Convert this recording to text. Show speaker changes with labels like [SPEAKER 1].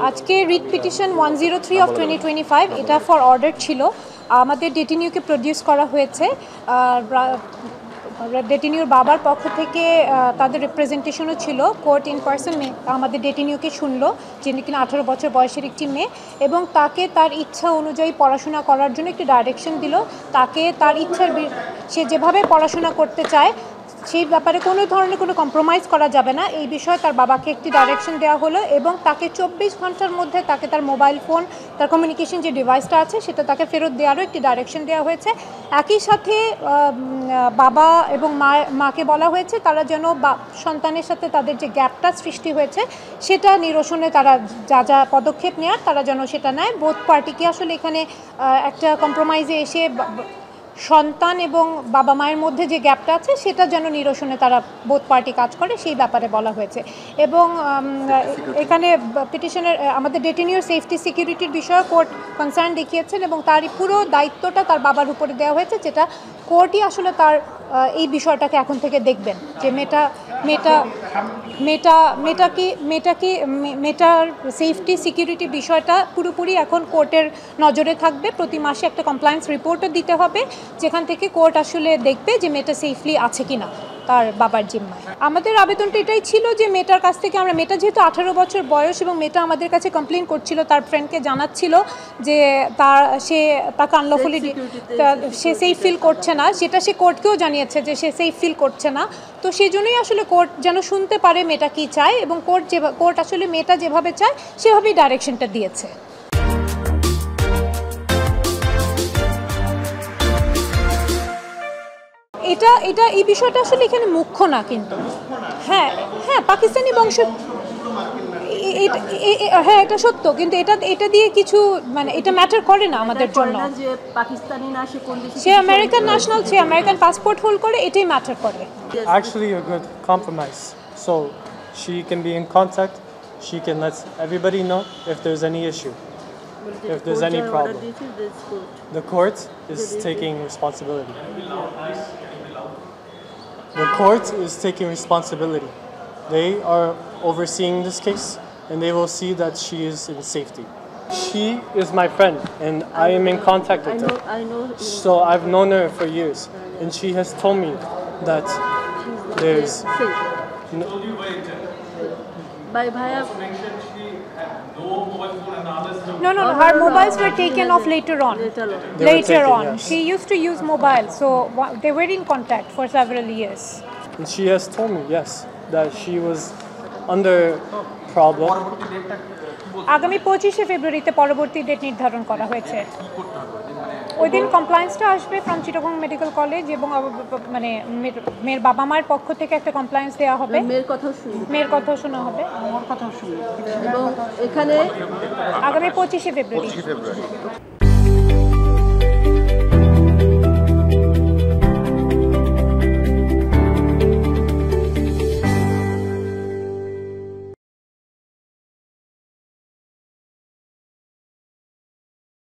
[SPEAKER 1] আজকে writ petition 103 of 2025 এটা for order ছিল। আমাদের ডেটিনিউকে প্রডিউস করা হয়েছে। ডেটিনিউর বাবার পক্ষ থেকে তাদের রিপ্রেজেন্টেশনও ছিল। কোর্ট ইন পার্সন আমাদের ডেটিনিউকে শুনলো, যিনি কিনা 18 বছর বয়সের একটি মেয়ে, এবং তাকে তার ইচ্ছা অনুযায়ী পড়াশোনা করার জন্য একটি ডাইরেকশন দিল। তাকে তার ইচ্ছার সে যেভাবে পড়াশোনা করতে চায় সেই ব্যাপারে কোনো ধরনের কোনো কম্প্রোমাইজ করা যাবে না, এই বিষয়ে তার বাবাকে একটি ডাইরেকশন দেওয়া হলো এবং তাকে 24 ঘন্টার মধ্যে তাকে তার মোবাইল ফোন, তার কমিউনিকেশন যে ডিভাইসটা আছে সেটা তাকে ফেরত দেওয়ারও একটি ডাইরেকশন দেওয়া হয়েছে। একই সাথে বাবা এবং মাকে বলা হয়েছে তারা যেন সন্তানের সাথে তাদের যে গ্যাপটা সৃষ্টি হয়েছে সেটা নিরসনে তারা যা যা পদক্ষেপ নেওয়ার তারা যেন সেটা নেয়। বোথ পার্টিকে আসলে এখানে একটা কম্প্রোমাইজে এসে সন্তান এবং বাবা মায়ের মধ্যে যে গ্যাপটা আছে সেটা যেন নিরসনে তারা বোথ পার্টি কাজ করে সেই ব্যাপারে বলা হয়েছে। এবং এখানে পিটিশনের আমাদের ডেটিনিউর সেফটি সিকিউরিটির বিষয়ে কোর্ট কনসার্ন দেখিয়েছেন এবং তার পুরো দায়িত্বটা তার বাবার উপরে দেওয়া হয়েছে, যেটা কোর্টই আসলে তার এই বিষয়টাকে এখন থেকে দেখবেন যে মেয়েটার সেফটি সিকিউরিটি বিষয়টা পুরোপুরি এখন কোর্টের নজরে থাকবে। প্রতি মাসে একটা কমপ্লায়েন্স রিপোর্টও দিতে হবে, যেখান থেকে কোর্ট আসলে দেখবে যে মেয়েটা সেফলি আছে কিনা তার বাবার জিম্মায়। আমাদের আবেদনটা এটাই ছিল যে মেয়েটার কাছ থেকে মেয়েটা যেহেতু 18 বছর বয়স এবং মেয়েটা আমাদের কাছে কমপ্লেন করছিল, তার ফ্রেন্ডকে জানাচ্ছিল যে তাকে আনলফুলি সে সেফ ফিল করছে না, সেটা সে কোর্টকেও জানিয়েছে যে সে সেফ ফিল করছে না। তো সেই জন্যই আসলে কোর্ট যেন শুনতে পারে মেয়েটা কী চায় এবং কোর্ট আসলে মেয়েটা যেভাবে চায় সেভাবেই ডাইরেকশনটা দিয়েছে। এই বিষয়টা আসলে এখানে মুখ্য না, কিন্তু হ্যাঁ পাকিস্তানি বংশ, হ্যাঁ এটা সত্য, কিন্তু এটা দিয়ে কিছু এটা ম্যাটার করে না আমাদের জন্য। সে আমেরিকান ন্যাশনাল, সে আমেরিকান পাসপোর্ট হোল্ড করে, এটাই ম্যাটার করে।
[SPEAKER 2] Actually a good compromise, so she can be in contact, she can let everybody know if there's any issue, if there's any problem. The court is taking responsibility. The court is taking responsibility. They are overseeing this case and they will see that she is in safety. She is my friend and I am in contact with her.
[SPEAKER 3] I know.
[SPEAKER 2] So I've known her for years and she has told me that there's
[SPEAKER 1] No, her mobiles were taken off later on. Yes. She used to use mobile, so they were in contact for several years.
[SPEAKER 2] And she has told me, yes, that she was under problem.
[SPEAKER 1] আগামী 25শে ফেব্রুয়ারিতে পরবর্তী date নির্ধারণ করা হয়েছে। ওই দিন কমপ্লায়েন্সটা আসবে from Chittagong medical college এবং মেয়ের বাবা মায়ের পক্ষ থেকে একটা কমপ্লায়েন্স দেওয়া হবে, মেয়ের কথাও শোনা হবে
[SPEAKER 3] এবং এখানে
[SPEAKER 1] আগামী 25শে ফেব্রুয়ারি।